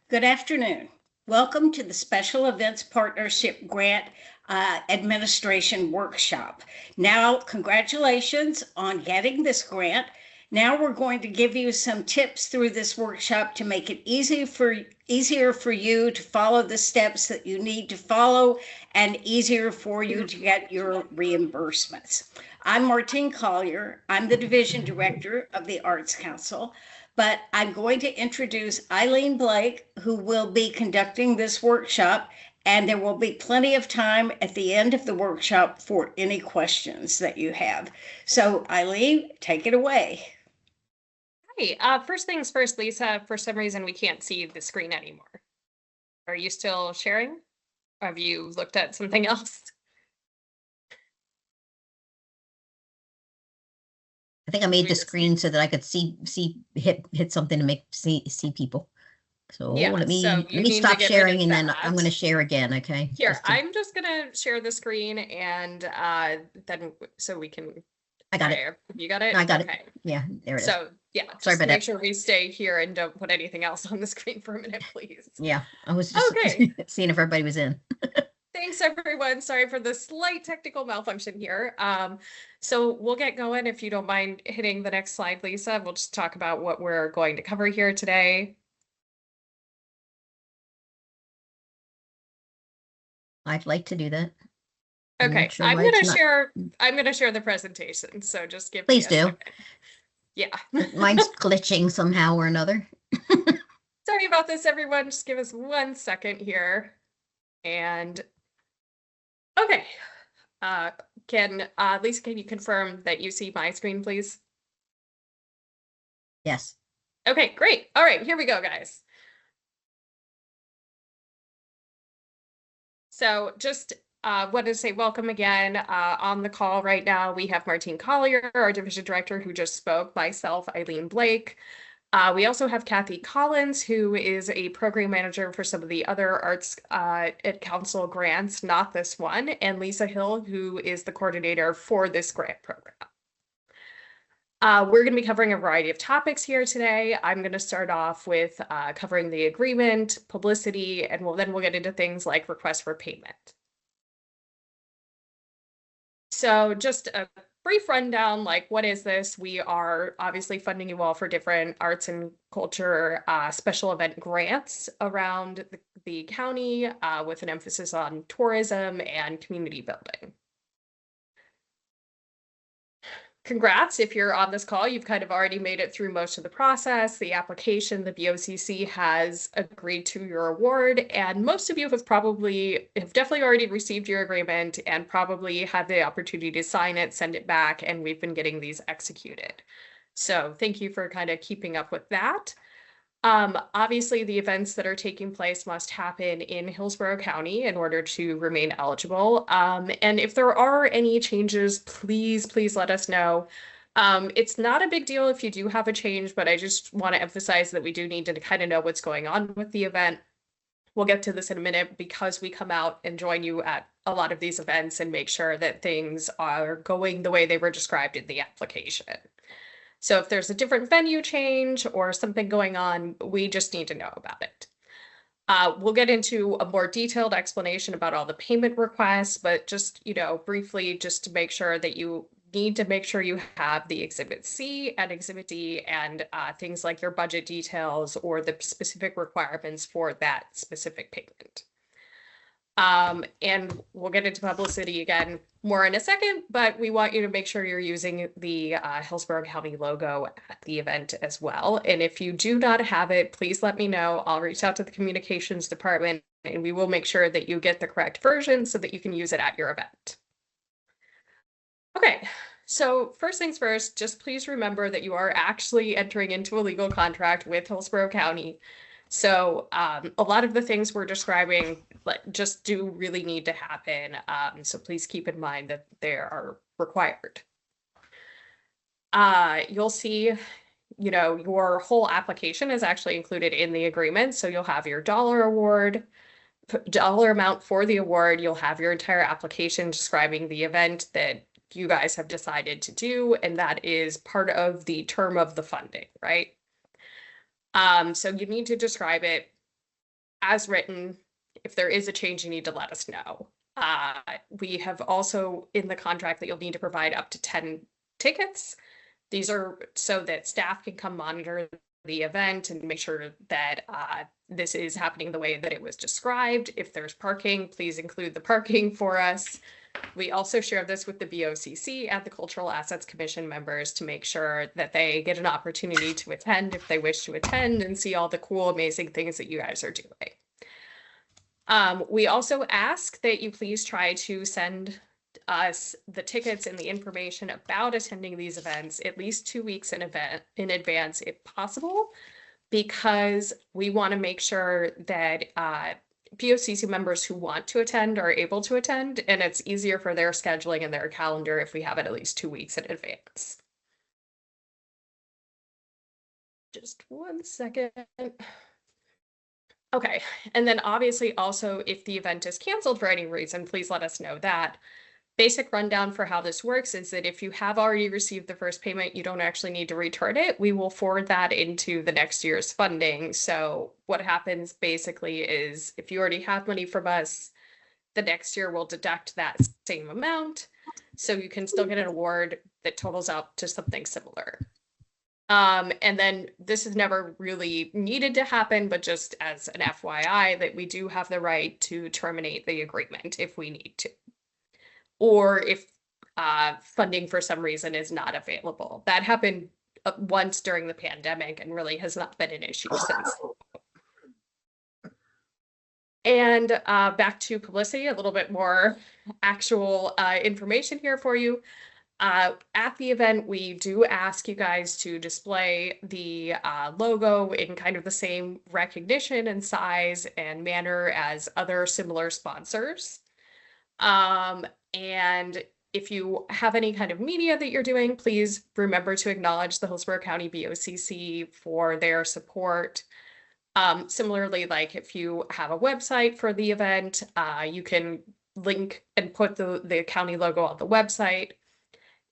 Good afternoon. Welcome to the Special Events Partnership Grant Administration Workshop. Now, congratulations on getting this grant. Now we're going to give you some tips through this workshop to make it easier for you to follow the steps that you need to follow and easier for you to get your reimbursements. I'm Martine Collier. I'm the Division Director of the Arts Council. But I'm going to introduce Eileen Blake, who will be conducting this workshop, and there will be plenty of time at the end of the workshop for any questions that you have. So Eileen, take it away. Hi, first things first, Lisa, for some reason we can't see the screen anymore. Are you still sharing? Or have you looked at something else? I think I made the screen so that I could hit something to make see people. So Yeah, let so me stop sharing and then I'm going to share again. Okay. Here, I'm just gonna share the screen and then so we can. I got it. You got it? I got Okay. it. Yeah, there it is. So yeah, Sorry about make that. sure we stay here and don't put anything else on the screen for a minute, please. Yeah, I was just seeing if everybody was in. Thanks, everyone. Sorry for the slight technical malfunction here. So we'll get going. If you don't mind hitting the next slide, Lisa, we'll just talk about what we're going to cover here today. I'd like to do that. Okay, I'm gonna share the presentation. So just give Please me a do. second. Yeah. Mine's glitching somehow or another. Sorry about this, everyone. Just give us 1 second here. And okay. Lisa, can you confirm that you see my screen, please? Yes. Okay, great. All right, here we go, guys. So just wanted to say welcome again. On the call right now, we have Martine Collier, our division director, who just spoke, myself, Eileen Blake. We also have Kathy Collins, who is a program manager for some of the other Arts at Council grants, not this one, and Lisa Hill, who is the coordinator for this grant program. We're going to be covering a variety of topics here today. I'm going to start off with covering the agreement, publicity, and then we'll get into things like requests for payment. So just a brief rundown, like what is this? We are obviously funding you all for different arts and culture special event grants around the county with an emphasis on tourism and community building. Congrats, if you're on this call, you've kind of already made it through most of the process. The application, the BOCC has agreed to your award, and most of you have definitely already received your agreement and probably had the opportunity to sign it, send it back, and we've been getting these executed. So thank you for kind of keeping up with that. Obviously, the events that are taking place must happen in Hillsborough County in order to remain eligible. And if there are any changes, please let us know. It's not a big deal if you do have a change, but I just want to emphasize that we do need to kind of know what's going on with the event. We'll get to this in a minute because we come out and join you at a lot of these events and make sure that things are going the way they were described in the application. So if there's a different venue change or something going on, we just need to know about it. We'll get into a more detailed explanation about all the payment requests, but just, briefly, just to make sure that you need to make sure you have the Exhibit C and Exhibit D and things like your budget details or the specific requirements for that specific payment. And we'll get into publicity again more in a second, but we want you to make sure you're using the Hillsborough County logo at the event as well. And if you do not have it, please let me know. I'll reach out to the communications department and we will make sure that you get the correct version so that you can use it at your event. Okay, so first things first, just please remember that you are actually entering into a legal contract with Hillsborough County. So a lot of the things we're describing just do really need to happen. So please keep in mind that they are required. You'll see, your whole application is actually included in the agreement. So you'll have your dollar amount for the award. You'll have your entire application describing the event that you guys have decided to do. And that is part of the term of the funding, right? So you need to describe it. as written, if there is a change, you need to let us know. We have also in the contract that you'll need to provide up to 10 tickets. These are so that staff can come monitor the event and make sure that this is happening the way that it was described. If there's parking, please include the parking for us. We also share this with the BOCC and the Cultural Assets Commission members to make sure that they get an opportunity to attend if they wish to attend and see all the cool, amazing things that you guys are doing. We also ask that you please try to send us the tickets and the information about attending these events at least 2 weeks in advance if possible, because we want to make sure that BOCC members who want to attend are able to attend, and it's easier for their scheduling and their calendar if we have it at least 2 weeks in advance. Just 1 second. Okay, and then obviously also if the event is canceled for any reason, please let us know that. Basic rundown for how this works is that if you have already received the first payment, you don't actually need to return it. We will forward that into the next year's funding. So what happens basically is if you already have money from us, the next year we'll deduct that same amount. So you can still get an award that totals out to something similar. And then this is never really needed to happen, but just as an FYI that we do have the right to terminate the agreement if we need to, or if funding for some reason is not available. That happened once during the pandemic and really has not been an issue since. And back to publicity, a little bit more actual information here for you. At the event, we do ask you guys to display the logo in kind of the same recognition and size and manner as other similar sponsors. And if you have any kind of media that you're doing, please remember to acknowledge the Hillsborough County BOCC for their support. Similarly, like if you have a website for the event, you can link and put the county logo on the website.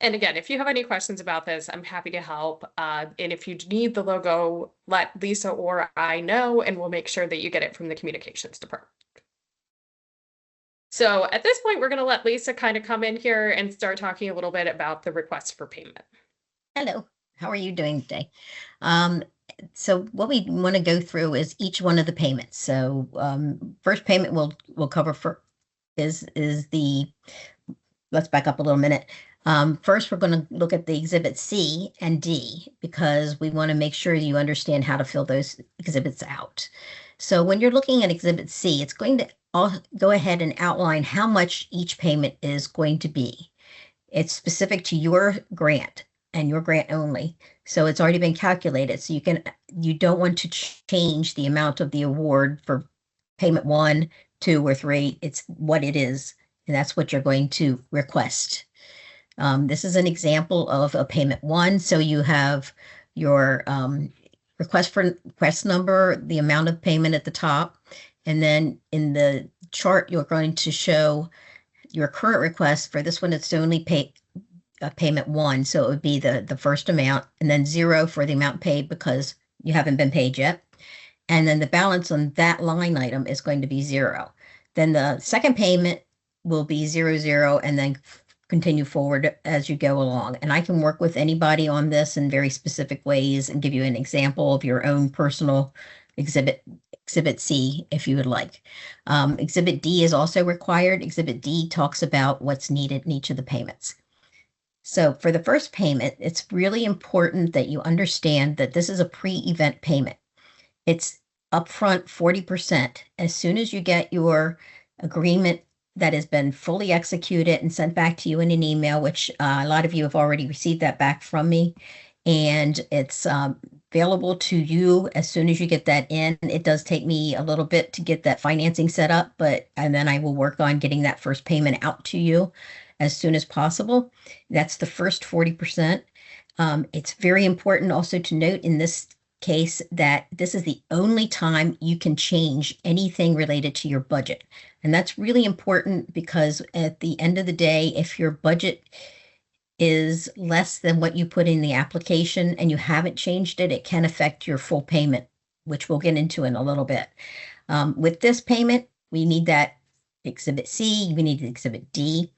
And again, if you have any questions about this, I'm happy to help. And if you need the logo, let Lisa or I know, and we'll make sure that you get it from the communications department. So at this point, we're going to let Lisa kind of come in here and start talking a little bit about the request for payment. Hello, how are you doing today? So what we want to go through is each one of the payments. So first payment we'll cover for is the, let's back up a little minute. First, we're going to look at the Exhibit C and D because we want to make sure you understand how to fill those exhibits out. So when you're looking at Exhibit C, it's going to go ahead and outline how much each payment is going to be. It's specific to your grant and your grant only. So it's already been calculated. So you don't want to change the amount of the award for payment 1, 2, or 3. It's what it is, and that's what you're going to request. This is an example of a payment 1. So you have your request number, the amount of payment at the top, and then in the chart you're going to show your current request. For this one, it's only payment 1, so it would be the first amount, and then 0 for the amount paid because you haven't been paid yet, and then the balance on that line item is going to be 0. Then the second payment will be 0, 0, and then continue forward as you go along. And I can work with anybody on this in very specific ways and give you an example of your own personal Exhibit C if you would like. Exhibit D is also required. Exhibit D talks about what's needed in each of the payments. So for the first payment, it's really important that you understand that this is a pre-event payment. It's upfront 40%. As soon as you get your agreement that has been fully executed and sent back to you in an email, which a lot of you have already received that back from me, and it's available to you as soon as you get that in. It does take me a little bit to get that financing set up, and then I will work on getting that first payment out to you as soon as possible. That's the first 40%. It's very important also to note in this case that this is the only time you can change anything related to your budget. And that's really important because at the end of the day, if your budget is less than what you put in the application and you haven't changed it, it can affect your full payment which we'll get into in a little bit. With this payment, we need that Exhibit C, we need Exhibit D,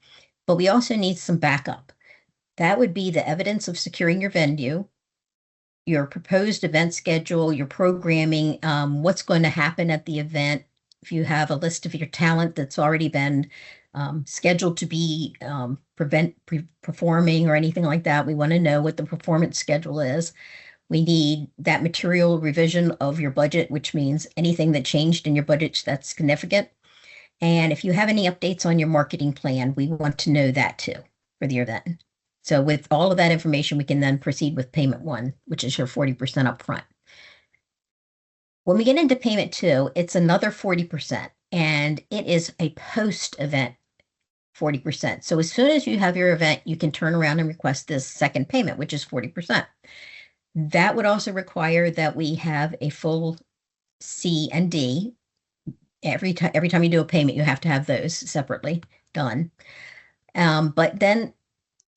but we also need some backup. That would be the evidence of securing your venue, your proposed event schedule, your programming, what's going to happen at the event. If you have a list of your talent that's already been scheduled to be performing or anything like that, we want to know what the performance schedule is. We need that material revision of your budget, which means anything that changed in your budget that's significant. And if you have any updates on your marketing plan, we want to know that too for the event. So with all of that information, we can then proceed with payment 1, which is your 40% upfront. When we get into payment 2, it's another 40%, and it is a post-event 40%. So as soon as you have your event, you can turn around and request this second payment, which is 40%. That would also require that we have a full C and D. Every time you do a payment, you have to have those separately done. But then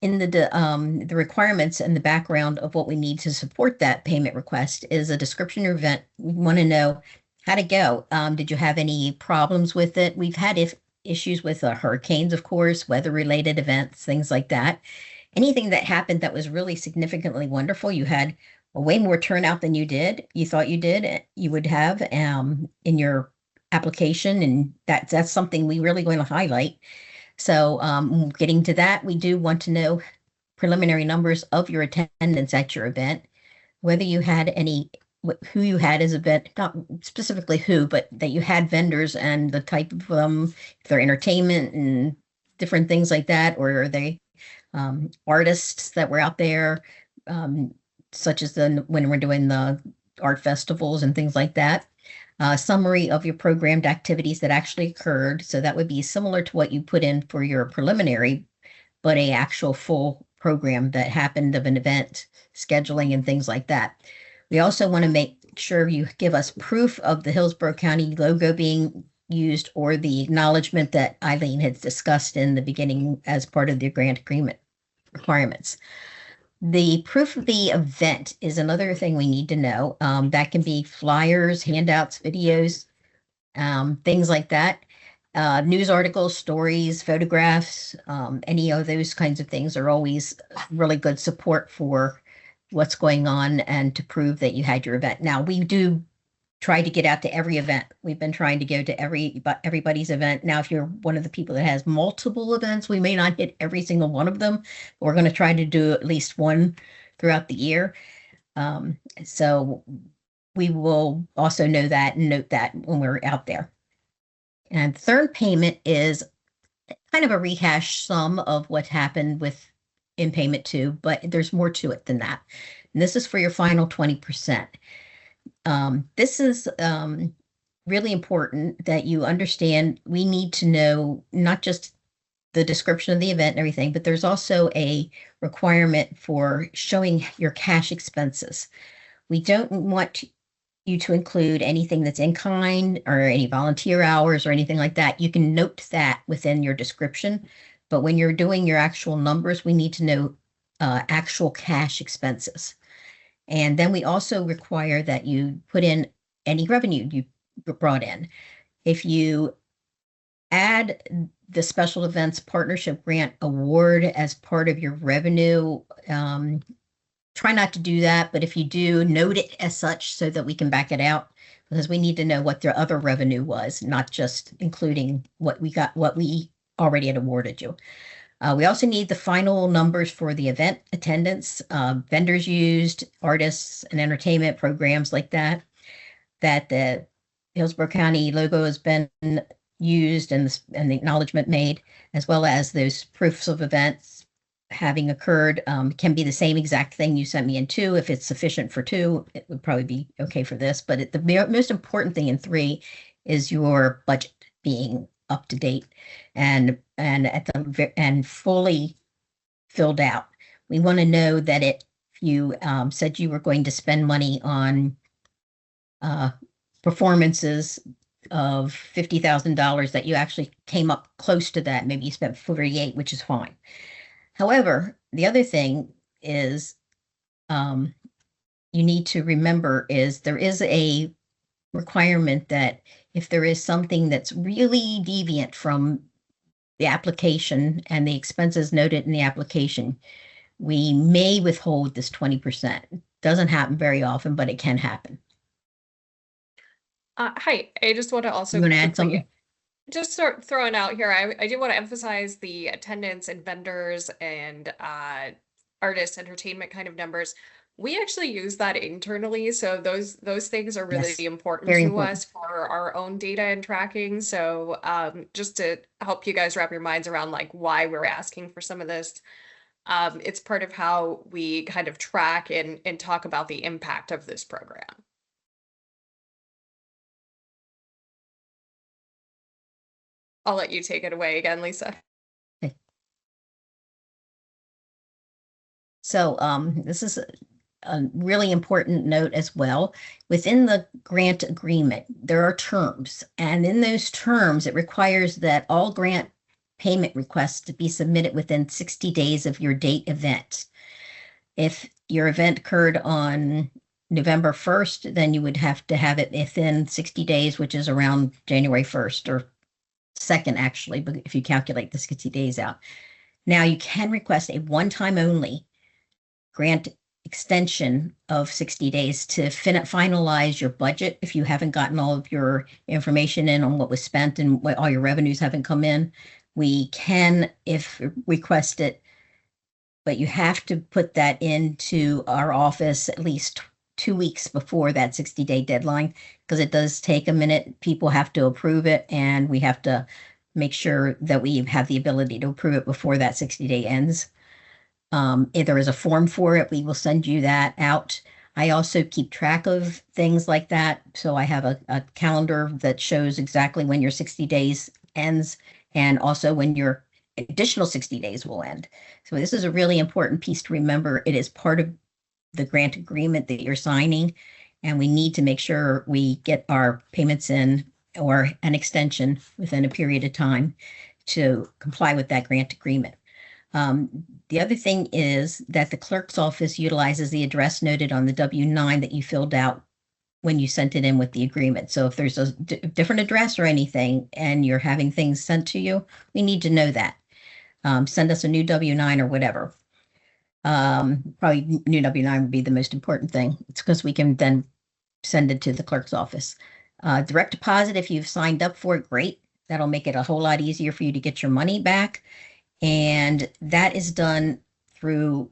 in the requirements and the background of what we need to support that payment request is a description of event. We want to know how to go. Did you have any problems with it? We've had issues with hurricanes, of course, weather-related events, things like that. Anything that happened that was really significantly wonderful, you had a way more turnout than you thought you would have in your application, and that's something we really going to highlight. So getting to that, we do want to know preliminary numbers of your attendance at your event, whether you had who you had as event, not specifically who, but that you had vendors and the type of if they're entertainment and different things like that, or are they artists that were out there, such as when we're doing the art festivals and things like that. Summary of your programmed activities that actually occurred. So that would be similar to what you put in for your preliminary, but a actual full program that happened of an event, scheduling and things like that. We also want to make sure you give us proof of the Hillsborough County logo being used or the acknowledgement that Eileen had discussed in the beginning as part of the grant agreement requirements. The proof of the event is another thing we need to know. That can be flyers, handouts, videos, things like that. News articles, stories, photographs, any of those kinds of things are always really good support for what's going on and to prove that you had your event. Now, we do try to get out to every event. We've been trying to go to everybody's event. Now, if you're one of the people that has multiple events, we may not hit every single one of them. We're going to try to do at least one throughout the year. So we will also know that and note that when we're out there. And third payment is kind of a rehash sum of what happened in payment 2, but there's more to it than that. And this is for your final 20%. This is really important that you understand. We need to know not just the description of the event and everything, but there's also a requirement for showing your cash expenses. We don't want you to include anything that's in kind or any volunteer hours or anything like that. You can note that within your description, but when you're doing your actual numbers, we need to know actual cash expenses. And then we also require that you put in any revenue you brought in. If you add the Special Events Partnership Grant Award as part of your revenue, try not to do that, but if you do, note it as such so that we can back it out, because we need to know what the other revenue was, not just including what we already had awarded you. We also need the final numbers for the event attendance, vendors used, artists and entertainment programs like that the Hillsborough County logo has been used and the acknowledgement made, as well as those proofs of events having occurred. Can be the same exact thing you sent me in 2. If it's sufficient for 2, it would probably be okay for this. But the most important thing in 3 is your budget being up to date and fully filled out. We want to know that if you said you were going to spend money on performances of $50,000, that you actually came up close to that. Maybe you spent 48, which is fine. However, the other thing is you need to remember is there is a requirement that if there is something that's really deviant from the application and the expenses noted in the application, we may withhold this 20%. It doesn't happen very often, but it can happen. Hi, I just want to also You want to add quickly- something? just start throwing out here. I do want to emphasize the attendance and vendors and artist entertainment kind of numbers. We actually use that internally, so those things are really Yes, important very to important. us for our own data and tracking. So just to help you guys wrap your minds around like why we're asking for some of this, it's part of how we kind of track and talk about the impact of this program. I'll let you take it away again, Lisa. So this is a really important note as well. Within the grant agreement, there are terms, and in those terms, it requires that all grant payment requests to be submitted within 60 days of your date event. If your event occurred on November 1st, then you would have to have it within 60 days, which is around January 1st or 2nd, actually, but if you calculate the 60 days out. Now you can request a one-time only grant extension of 60 days to finalize your budget if you haven't gotten all of your information in on what was spent and what all your revenues haven't come in. We can, if requested, but you have to put that into our office at least 2 weeks before that 60-day deadline, because it does take a minute. People have to approve it, and we have to make sure that we have the ability to approve it before that 60-day ends. If there is a form for it, we will send you that out. I also keep track of things like that. So I have a calendar that shows exactly when your 60 days ends and also when your additional 60 days will end. So this is a really important piece to remember. It is part of the grant agreement that you're signing, and we need to make sure we get our payments in or an extension within a period of time to comply with that grant agreement. The other thing is that the clerk's office utilizes the address noted on the W-9 that you filled out when you sent it in with the agreement. So if there's a different address or anything and you're having things sent to you, we need to know that. Send us a new W-9 or whatever. Probably new W-9 would be the most important thing. It's because we can then send it to the clerk's office. Direct deposit, if you've signed up for it, great. That'll make it a whole lot easier for you to get your money back. And that is done through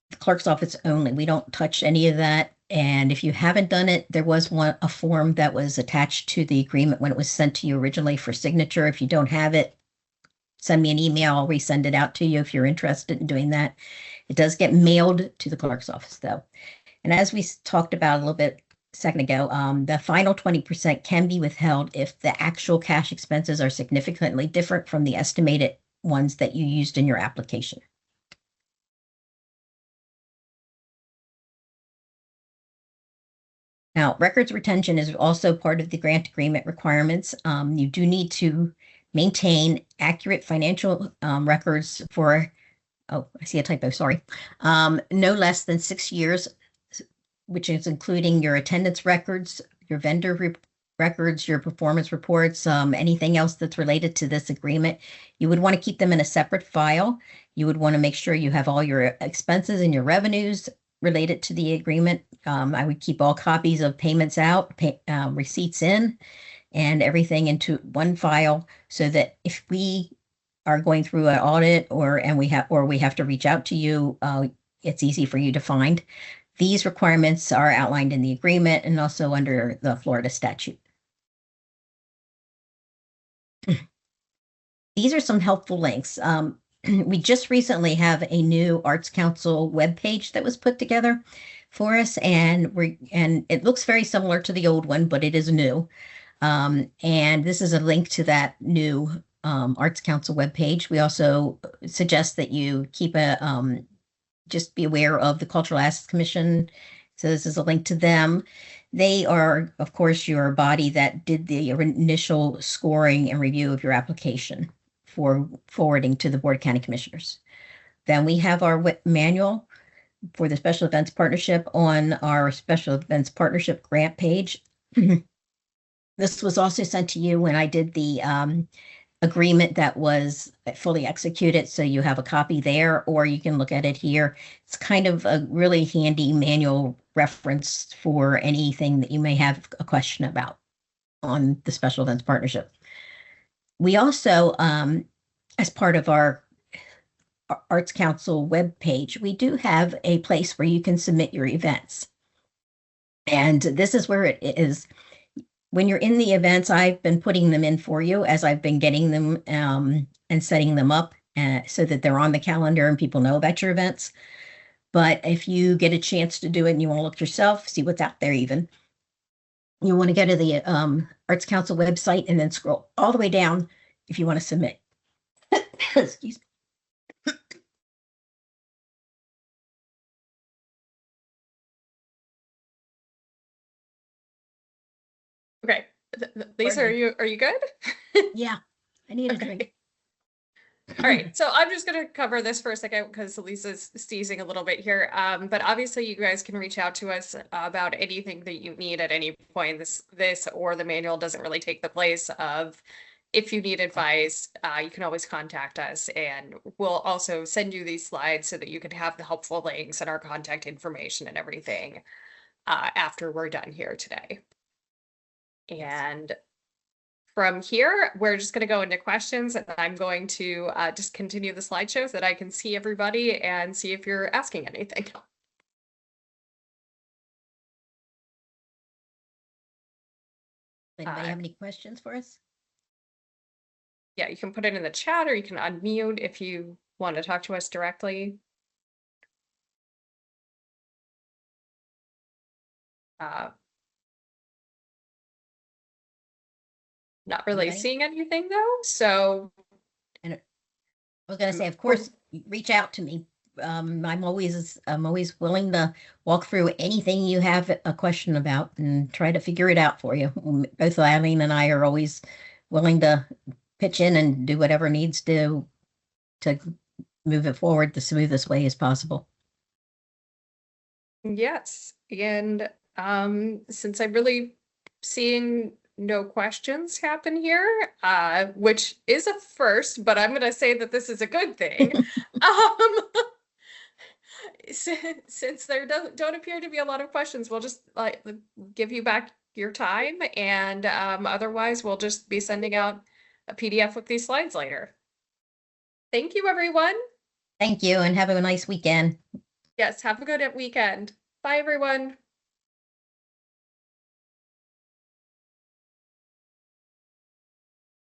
the clerk's office only. We don't touch any of that. And if you haven't done it, there was a form that was attached to the agreement when it was sent to you originally for signature. If you don't have it, send me an email. I'll resend it out to you if you're interested in doing that. It does get mailed to the clerk's office, though. And as we talked about a little bit a second ago, the final 20% can be withheld if the actual cash expenses are significantly different from the estimated ones that you used in your application. Now, records retention is also part of the grant agreement requirements. You do need to maintain accurate financial records for, oh, I see a typo, sorry, no less than 6 years, which is including your attendance records, your vendor records, your performance reports, anything else that's related to this agreement. You would want to keep them in a separate file. You would want to make sure you have all your expenses and your revenues related to the agreement. I would keep all copies of payments out, receipts in, and everything into one file so that if we are going through an audit or we have to reach out to you, it's easy for you to find. These requirements are outlined in the agreement and also under the Florida statute. These are some helpful links. We just recently have a new Arts Council webpage that was put together for us, and it looks very similar to the old one, but it is new. And this is a link to that new Arts Council webpage. We also suggest that you keep just be aware of the Cultural Assets Commission. So this is a link to them. They are, of course, your body that did the initial scoring and review of your application for forwarding to the Board of County Commissioners. Then we have our manual for the Special Events Partnership on our Special Events Partnership grant page. This was also sent to you when I did the agreement that was fully executed. So you have a copy there, or you can look at it here. It's kind of a really handy manual reference for anything that you may have a question about on the Special Events Partnership. We also, as part of our Arts Council webpage, we do have a place where you can submit your events. And this is where it is. When you're in the events, I've been putting them in for you as I've been getting them and setting them up so that they're on the calendar and people know about your events. But if you get a chance to do it and you want to look yourself, see what's out there even, you want to go to the Arts Council website and then scroll all the way down if you want to submit. Excuse me. Okay, Lisa, are you good? Yeah, I need a drink. All right, so I'm just going to cover this for a second because Lisa's teasing a little bit here. But obviously, you guys can reach out to us about anything that you need at any point. This or the manual doesn't really take the place of. If you need advice, you can always contact us, and we'll also send you these slides so that you can have the helpful links and our contact information and everything after we're done here today. And from here, we're just going to go into questions, and I'm going to just continue the slideshow so that I can see everybody and see if you're asking anything. Anybody have any questions for us? Yeah, you can put it in the chat, or you can unmute if you want to talk to us directly. Not really seeing anything though, so. And I was going to say, of course, reach out to me. I'm always willing to walk through anything you have a question about and try to figure it out for you. Both Eileen and I are always willing to pitch in and do whatever needs to move it forward the smoothest way as possible. Yes, and since I'm really seeing no questions happen here, which is a first, but I'm going to say that this is a good thing. Since there don't appear to be a lot of questions, we'll just give you back your time, and otherwise we'll just be sending out a PDF with these slides later. Thank you, everyone. Thank you, and have a nice weekend. Yes, have a good weekend. Bye, everyone.